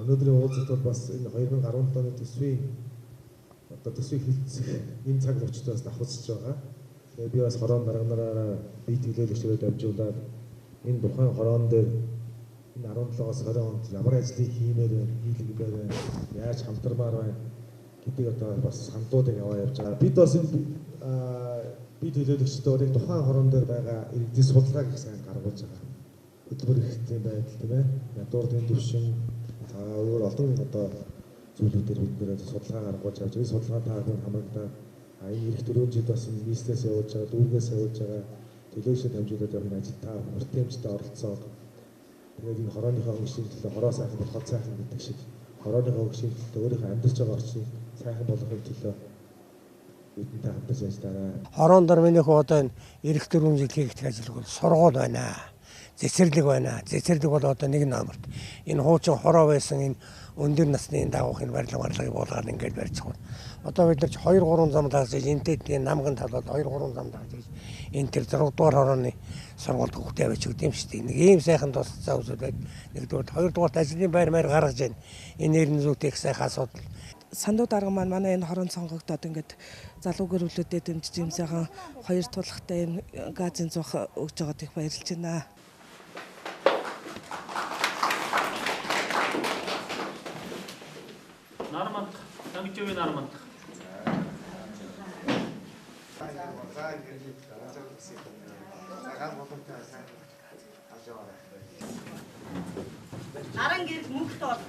өнөөдрийн уулзалт бол бас энэ 2017 оны төсвийн одоо төсвийг хилцэх энэ цаг мөчтөө бас давхцаж байгаа. Тэгээ би бас хорон дарганараараа бие төлөөлөгчдөд дамжуулаад энэ тухайн хорон дээр энэ 17-оос 20 онд ямар ажлыг хиймээр байна, хийлгэх байна, яаж хамтармаар байна гэдэг одоо бас хамтуудыг аваа явж байгаа. Бид бас энэ бие төлөөлөгчдөө тухайн хорон дээр байгаа иргэдийн судалгааг их сайн гаргуулж байгаа. Хөтөлбөр эрхтний байдал тийм ээ. Ядуурын төвшин өөр олон одоо зүйлүүдээр бид нэр судалгаа гаргуулж байгаа. Энэ судалгаа та бүхэн хамрагдаад энэ эрх төрийн жил бас энэ бизнес явуулж байгаа, дүүргээс явуулж байгаа төлөөлөгчд хамжуулаад явах ажил та хүртээмжтэй оролцоод тэгээд энэ хорооныхоо хөгжлийн төлөө хороо сайхан болох сайхан гэдэг шиг хорооныхоо хөгжлийн төлөө өөрийнхөө амьдарч байгаа орчныг сайхан болгохын төлөө бидэнтэй хамтарч ажиллаарай. Хорон дармынхоо одоо энэ эрх төрийн жил хийгдэх ажил бол сургууль байна. Цэцэрлэг байна. Цэцэрлэг бол одоо нэг номерт. Энэ хуучин хороо байсан энэ өндөр насны дагуух энэ барилгыг болгоод ингээд барьж байгаа. Одоо бид нар 2-3 зам дагаж энтэд намган талбад 2-3 зам дагаж энэ тэр 6 дугаар хорооны сургуульд хөвгтэй байж өгд юм шүү дээ. Нэг ийм сайхан тусцаа үзүүлээд нэгдүгээр хоёрдугаар ажлын байр гаргаж байна. Энэ нэрн зүйтэй их сайхан асуудал. Сандуу дарга маань манай энэ хорон сонгогдоод ингээд залуу гэрүүлүүдэд дэмжиж юм сайхан 2 тулахтай энэ газын зуух өгж байгаад их баярлж байна. Нармат, тангичвэ нармат. Аран гэр мөнгөт бол